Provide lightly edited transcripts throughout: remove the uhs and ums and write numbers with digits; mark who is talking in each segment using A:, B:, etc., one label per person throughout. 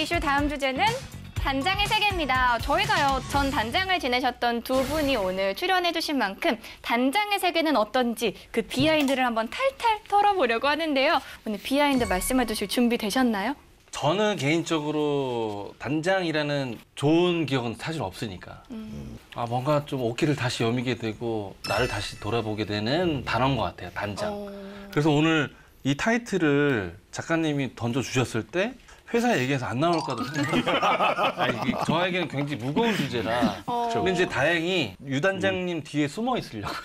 A: 이슈 다음 주제는 단장의 세계입니다. 저희가요, 전 단장을 지내셨던 두 분이 오늘 출연해주신 만큼 단장의 세계는 어떤지 그 비하인드를 한번 탈탈 털어보려고 하는데요. 오늘 비하인드 말씀해 주실 준비 되셨나요?
B: 저는 개인적으로 단장이라는 좋은 기억은 사실 없으니까 뭔가 좀 어깨를 다시 여미게 되고 나를 다시 돌아보게 되는 단어인 것 같아요, 단장. 그래서 오늘 이 타이틀을 작가님이 던져주셨을 때 회사 얘기해서 안 나올까도 생각했어요. 저에게는 굉장히 무거운 주제라. 근데 이제 다행히 유 단장님 뒤에 숨어 있으려고요.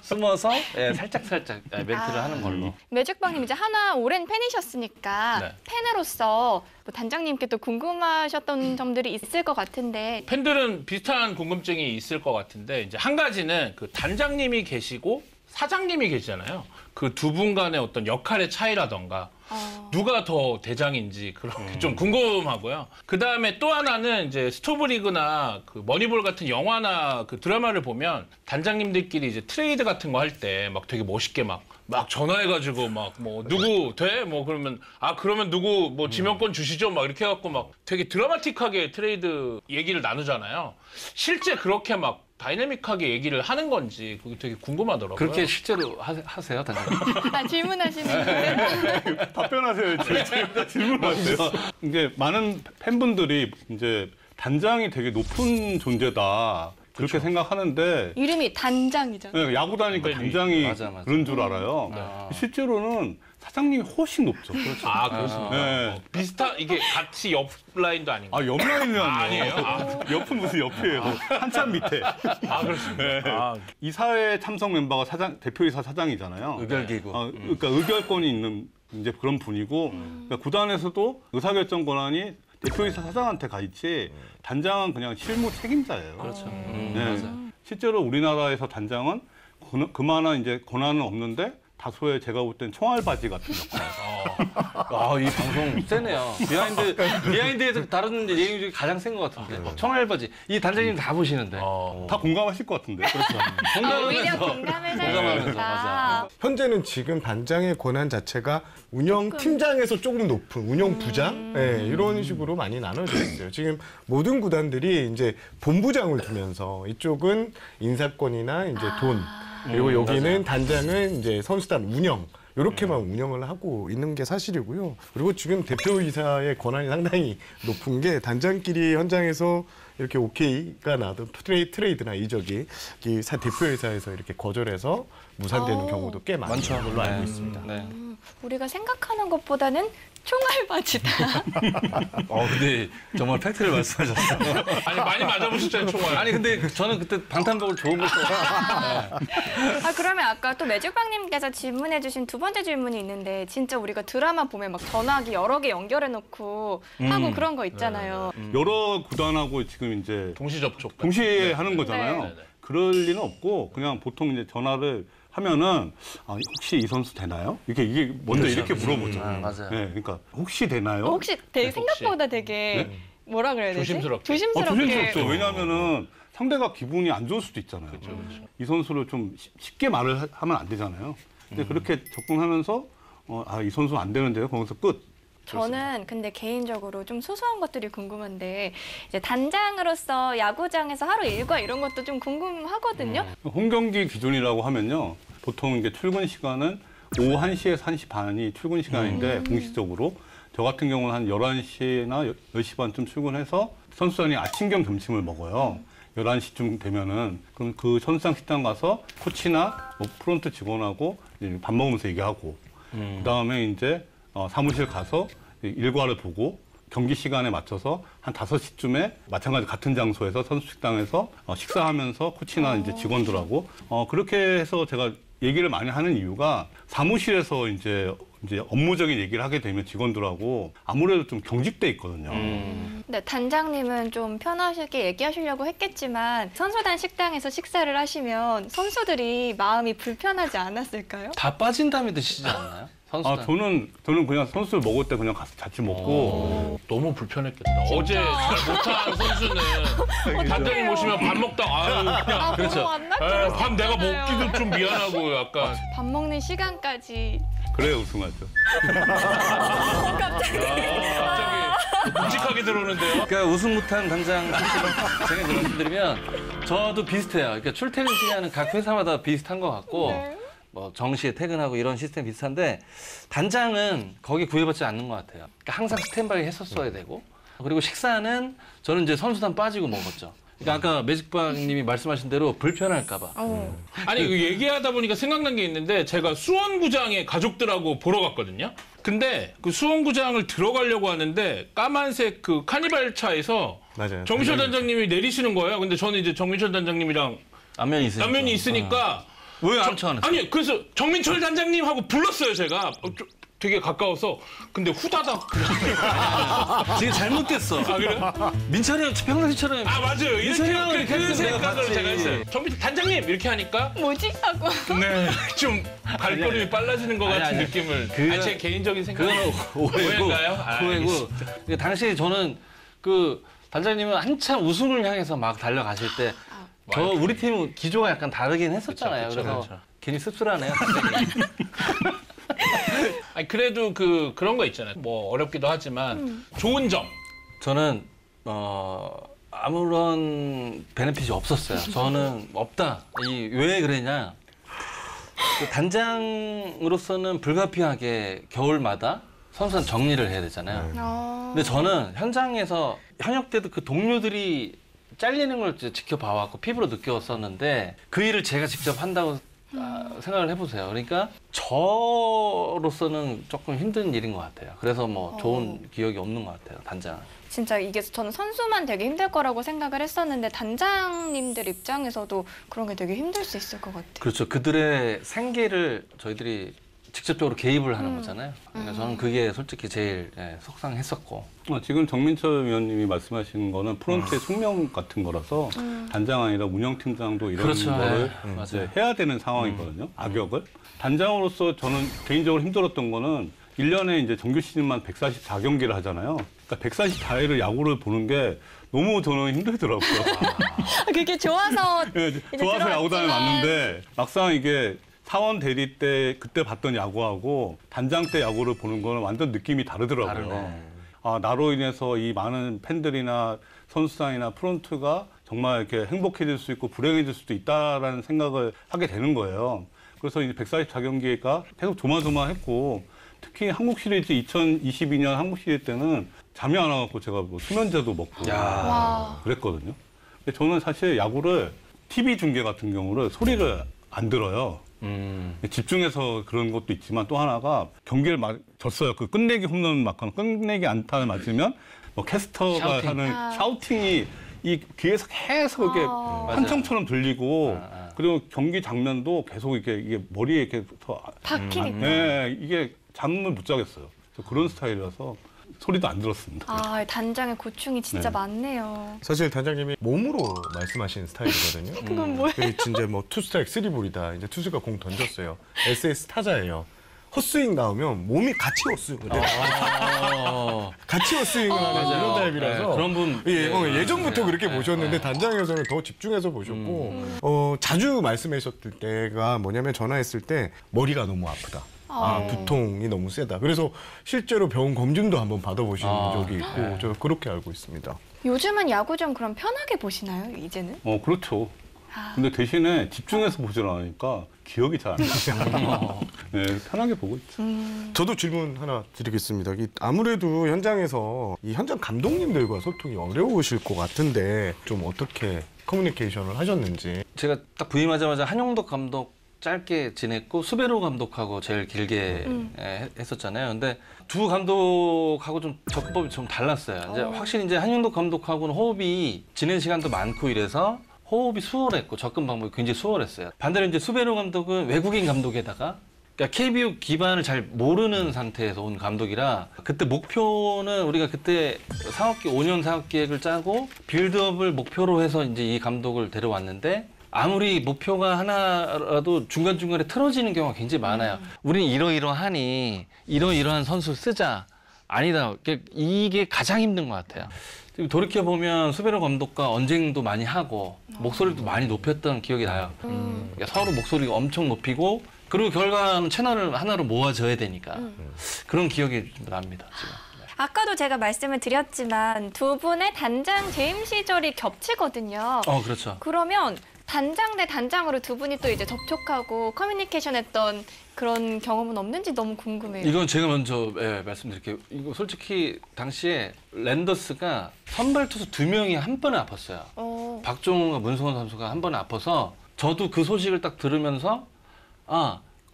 B: 숨어서 살짝살짝 멘트를 하는 걸로.
A: 매직방님 이제 한화 오랜 팬이셨으니까
B: 네.
A: 팬으로서 뭐 단장님께 또 궁금하셨던 점들이 있을 것 같은데.
C: 팬들은 비슷한 궁금증이 있을 것 같은데 이제 한 가지는 그 단장님이 계시고 사장님이 계시잖아요. 그 두 분 간의 어떤 역할의 차이라던가 누가 더 대장인지 그런 게 좀 궁금하고요. 그 다음에 또 하나는 이제 스토브리그나 그 머니볼 같은 영화나 그 드라마를 보면 단장님들끼리 이제 트레이드 같은 거 할 때 막 되게 멋있게 막 전화해가지고 막 뭐 누구 돼? 뭐 그러면 그러면 누구 뭐 지명권 주시죠? 막 이렇게 해갖고 막 되게 드라마틱하게 트레이드 얘기를 나누잖아요. 실제 그렇게 막 다이내믹하게 얘기를 하는 건지 그게 되게 궁금하더라고요.
B: 그렇게 실제로 하세요, 단장님?
A: 질문하시는
D: 답변하세요. 질문하세요. 이게 많은 팬분들이 이제 단장이 되게 높은 존재다. 그렇게 생각하는데
A: 이름이 단장이잖아요.
D: 야구 다니까 단장이
B: 맞아.
D: 그런 줄 알아요. 실제로는 사장님이 훨씬 높죠. 그렇죠.
C: 그렇습니까?
D: 네.
C: 비슷한 이게 같이 옆 라인도 아닌가요?
D: 옆 라인은
C: 아니에요?
D: 옆은 무슨 옆이에요. 한참 밑에.
C: 그렇습니다.
D: 네. 이사회 참석 멤버가 대표이사 사장이잖아요.
B: 의결기구.
D: 그러니까 의결권이 있는 이제 그런 분이고 그러니까 구단에서도 의사결정 권한이 대표이사 사장한테 가 있지 단장은 그냥 실무 책임자예요.
B: 그렇죠.
D: 네.
B: 맞아요.
D: 실제로 우리나라에서 단장은 그만한 이제 권한은 없는데 다소의 제가 볼 땐 총알바지 같은 역할.
B: 이 방송 세네요. 비하인드에서 다른 내용 중에 가장 센 것 같은데. 청알바지. 이 단장님 다 보시는데.
D: 다 공감하실 것 같은데. 그렇죠.
A: 오히려 공감을
B: 공감하면서,
A: 살려야
E: 현재는 지금 단장의 권한 자체가 운영팀장에서 조금 높은 운영부장 이런 식으로 많이 나눠져 있어요. 지금 모든 구단들이 이제 본부장을 두면서 이쪽은 인사권이나 이제 돈 그리고 여기는
B: 맞아요.
E: 단장은 이제 선수단 운영 이렇게만 운영을 하고 있는 게 사실이고요. 그리고 지금 대표이사의 권한이 상당히 높은 게 단장끼리 현장에서 이렇게 오케이가 나도 트레이드나 이적이 대표이사에서 이렇게 거절해서 무산되는 경우도 꽤 많죠. 걸로 알고 있습니다.
B: 네.
A: 우리가 생각하는 것보다는 총알바지다.
B: 근데 정말 팩트를 말씀하셨어요.
C: 아니 많이 맞아보셨잖아요, 총알.
B: 아니 근데 저는 그때 방탄복을 좋은 걸 써서.
A: 그러면 아까 또 매직방님께서 질문해주신 두 번째 질문이 있는데 진짜 우리가 드라마 보면 막 전화기 여러 개 연결해놓고 하고 그런 거 있잖아요.
D: 여러 구단하고 지금 이제
C: 동시 접촉.
D: 동시에 하는 거잖아요.
C: 네.
D: 그럴 리는 없고 그냥 보통 이제 전화를 하면은 혹시 이 선수 되나요? 이게 먼저
B: 그렇죠.
D: 이렇게 물어보죠.
B: 맞아요.
D: 네, 그러니까 혹시 되나요?
A: 혹시 되게 생각보다 되게 뭐라 그래야 되지?
C: 조심스럽게.
D: 조심스럽죠. 왜냐하면은 상대가 기분이 안 좋을 수도 있잖아요.
C: 그렇죠.
D: 이 선수를 좀 쉽게 말을 하면 안 되잖아요. 근데 그렇게 접근하면서 이 선수 안 되는데요. 거기서 끝.
A: 저는 근데 개인적으로 좀 소소한 것들이 궁금한데 이제 단장으로서 야구장에서 하루 일과 이런 것도 좀 궁금하거든요.
D: 홈경기 기준이라고 하면요. 보통 이제 출근 시간은 오후 1시에서 1시 반이 출근 시간인데 공식적으로 저 같은 경우는 한 11시나 10시 반쯤 출근해서 선수단이 아침 겸 점심을 먹어요. 11시쯤 되면은 그럼 그 선수장 식당 가서 코치나 뭐 프론트 직원하고 밥 먹으면서 얘기하고 그다음에 이제 사무실 가서 일과를 보고 경기 시간에 맞춰서 한 5시쯤에 마찬가지 같은 장소에서 선수 식당에서 식사하면서 코치나 이제 직원들하고 그렇게 해서 제가 얘기를 많이 하는 이유가 사무실에서 이제 업무적인 얘기를 하게 되면 직원들하고 아무래도 좀 경직돼 있거든요.
A: 근데 단장님은 좀 편하게 얘기하시려고 했겠지만 선수단 식당에서 식사를 하시면 선수들이 마음이 불편하지 않았을까요?
B: 다 빠진 다음에 드시지 않나요? 선수단.
D: 저는 그냥 선수를 먹을 때 그냥 가서 같이 먹고
C: 너무 불편했겠다. 어제 잘 못한 선수는 단장님 모시면 밥 먹다가 그냥
B: 그렇죠.
C: 밥 내가 먹기도 좀 미안하고 약간
A: 밥 먹는 시간까지
D: 그래야 우승하죠.
A: 갑자기
C: 갑자기 들어오는데요.
B: 그러니까 우승 못한 단장 제가 이제 말씀드리면 저도 비슷해요. 그러니까 출퇴근 시간은 각 회사마다 비슷한 것 같고 뭐 정시에 퇴근하고 이런 시스템 비슷한데 단장은 거기 구애받지 않는 것 같아요. 그러니까 항상 스탠바이 했었어야 되고 그리고 식사는 저는 이제 선수단 빠지고 먹었죠. 그러니까 아까 매직박님이 말씀하신 대로 불편할까 봐.
C: 아니 그 얘기하다 보니까 생각난 게 있는데 제가 수원구장에 가족들하고 보러 갔거든요. 근데 그 수원구장을 들어가려고 하는데 까만색 그 카니발 차에서
E: 맞아요.
C: 정민철 단장님이 내리시는 거예요. 근데 저는 이제 정민철 단장님이랑
B: 안면이 있으니까.
C: 있으니까
B: 왜 안 쳐안했어요?
C: 아니 그래서 정민철 단장님 하고 불렀어요 제가. 되게 가까워서 근데 후다닥
B: 지금 잘못됐어.
C: 아 그래?
B: 민철이 형 평상시처럼.
C: 아 맞아요
B: 민철이 형은
C: 이렇게
B: 이렇게
C: 그
B: 했으면 내가
C: 생각을
B: 봤지.
C: 제가 했어요. 정민철 단장님 이렇게 하니까
A: 뭐지? 하고.
C: 네 좀 발걸음이 빨라지는 것 같은
B: 아니.
C: 느낌을
B: 그건-
C: 제 개인적인 생각
B: 그거는 오해고.
C: 오해인가요? 아,
B: 오해고.
C: 알겠습니다.
B: 그러니까 당시 저는 그 단장님은 한참 우승을 향해서 막 달려가실 때 저 우리 팀은 기조가 약간 다르긴 했었잖아요.
C: 그쵸,
B: 그래서
C: 그쵸.
B: 괜히 씁쓸하네요. 갑자기.
C: 아니 그래도 그런 거 있잖아요. 뭐 어렵기도 하지만 좋은 점.
B: 저는 아무런 베네핏이 없었어요. 저는 없다. 왜 그러냐? 그 단장으로서는 불가피하게 겨울마다 선수단 정리를 해야 되잖아요. 근데 저는 현장에서 현역 때도 그 동료들이 잘리는 걸 지켜봐왔고 피부로 느꼈었는데 그 일을 제가 직접 한다고 생각을 해보세요. 그러니까 저로서는 조금 힘든 일인 것 같아요. 그래서 뭐 좋은 기억이 없는 것 같아요. 단장.
A: 진짜 이게 저는 선수만 되게 힘들 거라고 생각을 했었는데 단장님들 입장에서도 그런 게 되게 힘들 수 있을 것 같아요.
B: 그렇죠. 그들의 생계를 저희들이 직접적으로 개입을 하는 거잖아요. 그러니까 저는 그게 솔직히 제일 속상했었고.
D: 지금 정민철 위원님이 말씀하시는 거는 프론트의 숙명 같은 거라서 단장 아니라 운영팀장도 이런
B: 그렇죠.
D: 거를
B: 네.
D: 이제
B: 맞아요.
D: 해야 되는 상황이거든요. 악역을. 단장으로서 저는 개인적으로 힘들었던 거는 1년에 이제 정규 시즌만 144경기를 하잖아요. 그러니까 144일을 야구를 보는 게 너무 저는 힘들더라고요.
A: 그게 좋아서
D: 좋아서 야구단에
A: 들어왔지만-
D: 왔는데 막상 이게 사원 대리 때 그때 봤던 야구하고 단장 때 야구를 보는 거는 완전 느낌이 다르더라고요.
B: 다르네.
D: 나로 인해서 이 많은 팬들이나 선수단이나 프론트가 정말 이렇게 행복해질 수 있고 불행해질 수도 있다라는 생각을 하게 되는 거예요. 그래서 이제 144경기가 계속 조마조마했고 특히 한국 시리즈 2022년 한국 시리즈 때는 잠이 안 와갖고 제가 뭐 수면제도 먹고
A: 와.
D: 그랬거든요. 근데 저는 사실 야구를 TV 중계 같은 경우를 소리를 안 들어요. 집중해서 그런 것도 있지만 또 하나가 경기를 졌어요. 그 끝내기 홈런 맞거나 끝내기 안타를 맞으면 뭐 캐스터가
B: 샤우팅.
D: 하는 샤우팅이 이 귀에서 계속 이렇게 환청처럼 들리고 그리고 경기 장면도 계속 이게 머리에 이렇게
A: 박히니까.
D: 네, 이게 잠을 못 자겠어요. 그런 스타일이라서 소리도 안 들었습니다.
A: 아, 단장의 고충이 진짜
D: 네.
A: 많네요.
E: 사실 단장님이 몸으로 말씀하신 스타일이거든요.
A: 그건 뭐예요?
E: 진짜 뭐 투 스트라이크 쓰리 볼이다. 이제 투수가 공 던졌어요. SS 타자예요. 헛스윙 나오면 몸이 같이 헛스윙을 해요. 같이 헛스윙을 하는 이런 타입이라서
B: 네, 그런 분
E: 예전부터 그렇게 보셨는데 단장에서는 더 집중해서 보셨고 자주 말씀하셨을 때가 뭐냐면 전화했을 때 머리가 너무 아프다. 두통이 너무 세다. 그래서 실제로 병원 검진도 한번 받아보신 적이 있고 저 그렇게 알고 있습니다.
A: 요즘은 야구 좀 그럼 편하게 보시나요, 이제는?
D: 그렇죠. 근데 대신에 집중해서 보질 않으니까 기억이 잘 안 나요. 네, 편하게 보고 있죠.
E: 저도 질문 하나 드리겠습니다. 아무래도 현장에서 이 현장 감독님들과 소통이 어려우실 것 같은데 좀 어떻게 커뮤니케이션을 하셨는지.
B: 제가 딱 부임하자마자 한용덕 감독 짧게 지냈고 수베로 감독하고 제일 길게 했었잖아요. 근데 두 감독하고 좀 접법이 좀 달랐어요. 이제 확실히 이제 한용덕 감독하고는 호흡이 지낸 시간도 많고 이래서 호흡이 수월했고 접근 방법이 굉장히 수월했어요. 반대로 이제 수베로 감독은 외국인 감독에다가 그러니까 KBO 기반을 잘 모르는 상태에서 온 감독이라 그때 목표는 우리가 그때 사업기 5년 사업 계획을 짜고 빌드업을 목표로 해서 이제 이 감독을 데려왔는데 아무리 목표가 하나라도 중간중간에 틀어지는 경우가 굉장히 많아요. 우리는 이러이러하니 이러이러한 선수 쓰자. 아니다. 이게 가장 힘든 것 같아요. 지금 돌이켜보면 수베로 감독과 언쟁도 많이 하고 목소리도 많이 높였던 기억이 나요. 그러니까 서로 목소리가 엄청 높이고 그리고 결과는 채널을 하나로 모아져야 되니까 그런 기억이 좀 납니다. 지금.
A: 아까도 제가 말씀을 드렸지만 두 분의 단장 재임 시절이 겹치거든요.
B: 그렇죠.
A: 그러면 단장 대 단장으로 두 분이 또 이제 접촉하고 커뮤니케이션했던 그런 경험은 없는지 너무 궁금해요.
B: 이건 제가 먼저 말씀드릴게요. 이거 솔직히 당시에 랜더스가 선발 투수 2명이 한 번에 아팠어요. 박종훈과 문승원 선수가 한 번에 아파서 저도 그 소식을 딱 들으면서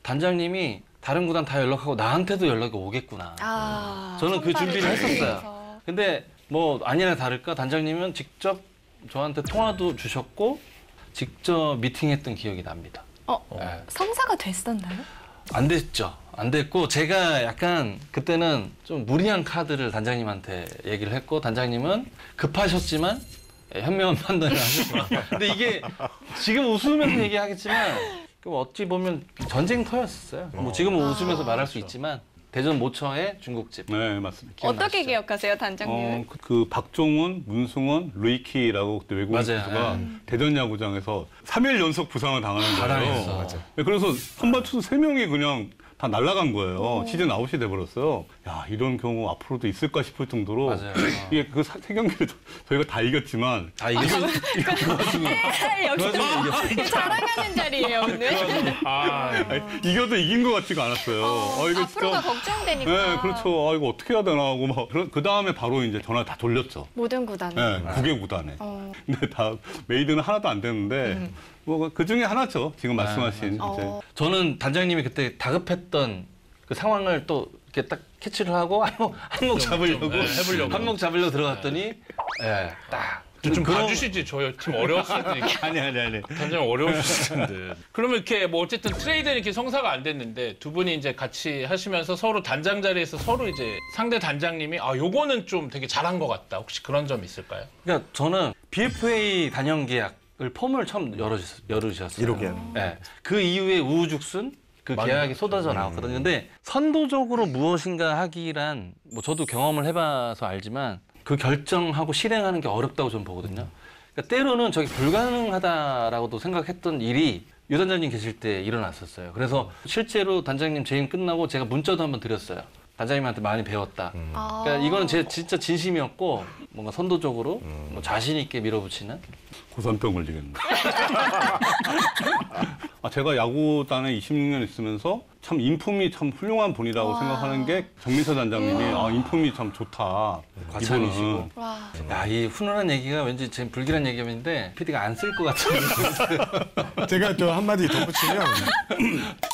B: 단장님이 다른 구단 다 연락하고 나한테도 연락이 오겠구나. 저는 그 준비를 했었어요. 근데 뭐 아니나 다를까 단장님은 직접 저한테 통화도 주셨고 직접 미팅했던 기억이 납니다.
A: 성사가 됐었나요?
B: 안 됐죠. 안 됐고 제가 약간 그때는 좀 무리한 카드를 단장님한테 얘기를 했고 단장님은 급하셨지만 현명한 판단을 하셨어요. 근데 이게 지금 웃으면서 얘기하겠지만 어찌 보면 전쟁터였어요. 뭐 지금은 웃으면서 말할 수 있지만 대전 모처의 중국집.
D: 네, 맞습니다.
B: 기억나시죠?
A: 어떻게 기억하세요, 단장님은?
D: 그 박종훈, 문승원, 루이키라고 그때 외국인
B: 맞아요.
D: 선수가 대전 야구장에서 3일 연속 부상을 당하는
B: 다
D: 거예요.
B: 당했어. 맞아.
D: 네, 그래서 선발 투수 3명이 그냥 다 날아간 거예요. 시즌 아웃이 돼버렸어요. 야, 이런 경우 앞으로도 있을까 싶을 정도로
B: 맞아요.
D: 이게 그 세 경기를 저희가 다 이겼지만
B: 다 이겼어. 그 와중에
A: 여기서 자랑하는 자리예요, 오늘.
D: 아니, 이겨도 이긴 것 같지가 않았어요. 이거
A: 앞으로가
D: 진짜
A: 걱정되니까.
D: 네, 그렇죠. 이거 어떻게 해야 되나 하고 막 그 다음에 바로 이제 전화 다 돌렸죠.
A: 모든 구단에.
D: 네, 9개 구단에. 근데 다 메이드는 하나도 안 되는데 뭐 그 중에 하나죠. 지금 말씀하신 이제
B: 저는 단장님이 그때 다급했던 그 상황을 또 이렇게 딱 캐치를 하고 한몫 잡으려고
C: 해보려고.
B: 한몫 잡으려고 들어갔더니 딱
C: 좀
B: 그런-
C: 봐주시지. 저희 팀 어려웠을 때 이렇게
D: 아니.
C: 단장 어려우셨을 텐데. 그러면 이렇게 뭐 어쨌든 트레이드는 이렇게 성사가 안 됐는데 두 분이 이제 같이 하시면서 서로 단장 자리에서 서로 이제 상대 단장님이 요거는 좀 되게 잘한 것 같다. 혹시 그런 점 있을까요?
B: 그러니까 저는 BFA 단연 계약을 폼을 처음 열으셨어요.
E: 1호 계약.
B: 네. 그 이후에 우후죽순 그 계약이 쏟아져 나왔거든요. 근데 선도적으로 무엇인가 하기란 뭐 저도 경험을 해봐서 알지만 그 결정하고 실행하는 게 어렵다고 저는 보거든요. 그러니까 때로는 저게 불가능하다라고도 생각했던 일이 유 단장님 계실 때 일어났었어요. 그래서 실제로 단장님 재임 끝나고 제가 문자도 한번 드렸어요. 단장님한테 많이 배웠다. 그러니까 이거는 제 진짜 진심이었고 뭔가 선도적으로 뭐 자신 있게 밀어붙이는.
D: 고산병 걸리겠네. 제가 야구단에 26년 있으면서 참 인품이 참 훌륭한 분이라고 생각하는 게 정민서 단장님이 인품이 참 좋다.
B: 과찬이시고.
D: 이분은.
A: 와.
B: 야, 이 훈훈한 얘기가 왠지 지금 불길한 얘기인데 PD가 안 쓸 것 같은.
E: 제가 또 한마디 덧붙이면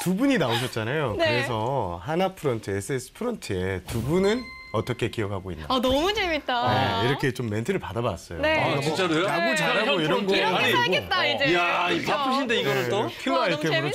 E: 두 분이 나오셨잖아요.
A: 네.
E: 그래서 하나 프런트, SS 프런트에 두 분은 어떻게 기억하고 있나?
A: 너무 재밌다.
E: 네, 이렇게 좀 멘트를 받아봤어요.
A: 네.
E: 뭐
B: 진짜로요?
E: 야구 잘하고
C: 네,
E: 이런 거
C: 이렇게
A: 이렇게
B: 아니,
A: 살겠다, 이제.
B: 이야, 이 바쁘신데 이거를 또?
E: 킬러
A: 와, 너무
E: 아이템으로
A: 재밌어요.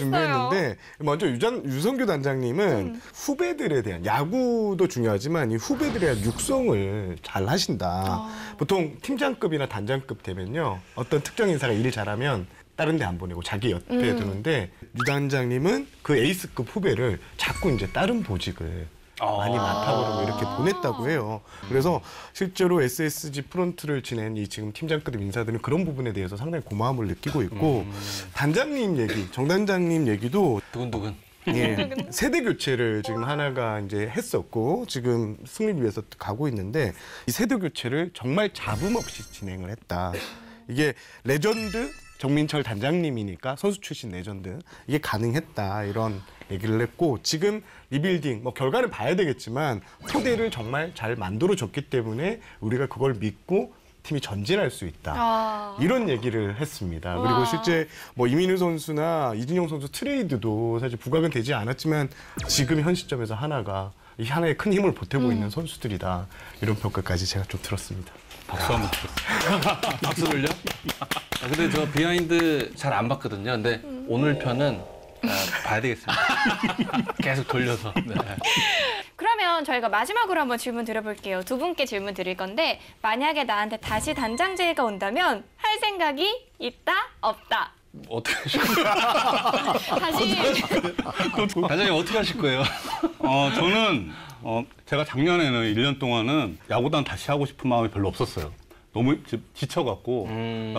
E: 준비했는데 먼저 유성규 단장님은 후배들에 대한 야구도 중요하지만 이 후배들에 대한 육성을 잘 하신다. 보통 팀장급이나 단장급 되면요 어떤 특정 인사가 일을 잘하면 다른 데 안 보내고 자기 옆에 두는데 유 단장님은 그 에이스급 후배를 자꾸 이제 다른 보직을 많이 맡아보려고 이렇게 보냈다고 해요. 그래서 실제로 SSG 프론트를 지낸 이 지금 팀장급 인사들은 그런 부분에 대해서 상당히 고마움을 느끼고 있고 단장님 얘기, 정 단장님 얘기도
B: 두근두근.
E: 예, 세대 교체를 지금 하나가 이제 했었고 지금 승리를 위해서 가고 있는데 이 세대 교체를 정말 잡음 없이 진행을 했다. 이게 레전드 정민철 단장님이니까 선수 출신 레전드 이게 가능했다 이런 얘기를 했고 지금 리빌딩 뭐 결과를 봐야 되겠지만 토대를 정말 잘 만들어줬기 때문에 우리가 그걸 믿고 팀이 전진할 수 있다. 이런 얘기를 했습니다. 그리고 실제 뭐 이민우 선수나 이진용 선수 트레이드도 사실 부각은 되지 않았지만 지금 현 시점에서 하나가 이 하나의 큰 힘을 보태고 있는 선수들이다. 이런 평가까지 제가 좀 들었습니다.
D: 박수 한번 주세요.
B: 박수를요? 근데 저 비하인드 잘 안 봤거든요. 근데 오늘 편은 봐야 되겠습니다. 계속 돌려서. 네.
A: 그러면 저희가 마지막으로 한번 질문 드려볼게요. 두 분께 질문 드릴 건데 만약에 나한테 다시 단장제의가 온다면 할 생각이 있다? 없다?
B: 어떻게 하실 거예요?
A: 다시
B: 단장님 어떻게 하실 거예요?
D: 저는 제가 작년에는 1년 동안은 야구단 다시 하고 싶은 마음이 별로 없었어요. 너무 지쳐갖고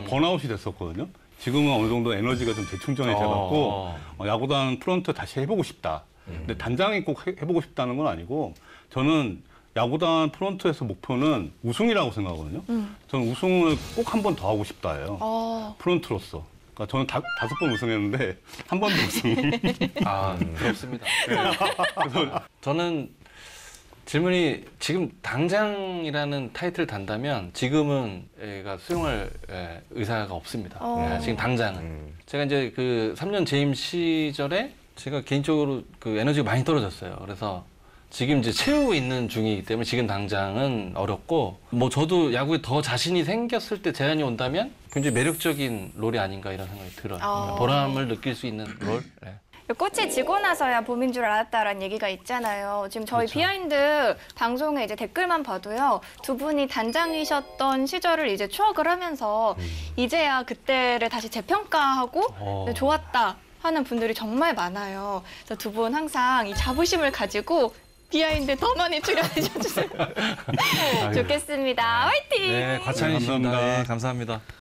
D: 번아웃이 됐었거든요. 지금은 어느 정도 에너지가 좀 재충전이 돼갖고 야구단 프런트 다시 해보고 싶다. 근데 단장이 꼭 해보고 싶다는 건 아니고 저는 야구단 프런트에서 목표는 우승이라고 생각하거든요. 저는 우승을 꼭 한 번 더 하고 싶다예요. 프런트로서. 그러니까 저는 5번 우승했는데 한 번도 우승.
B: 아, 부럽습니다. 그래서 저는 질문이 지금 당장이라는 타이틀을 단다면 지금은 애가 수용할 의사가 없습니다. 지금 당장은. 제가 이제 그 3년 재임 시절에 제가 개인적으로 그 에너지가 많이 떨어졌어요. 그래서 지금 이제 채우고 있는 중이기 때문에 지금 당장은 어렵고 뭐 저도 야구에 더 자신이 생겼을 때 제한이 온다면 굉장히 매력적인 롤이 아닌가 이런 생각이 들어요. 보람을 느낄 수 있는 롤. 네.
A: 꽃이 지고 나서야 봄인 줄 알았다라는 얘기가 있잖아요. 지금 저희 비하인드 방송에 이제 댓글만 봐도요. 두 분이 단장이셨던 시절을 이제 추억을 하면서 이제야 그때를 다시 재평가하고 좋았다 하는 분들이 정말 많아요. 그래서 두 분 항상 이 자부심을 가지고 비하인드 더 많이 출연해 주세요. 좋겠습니다. 화이팅!
B: 네, 과찬이십니다.
D: 감사합니다.
B: 네, 감사합니다.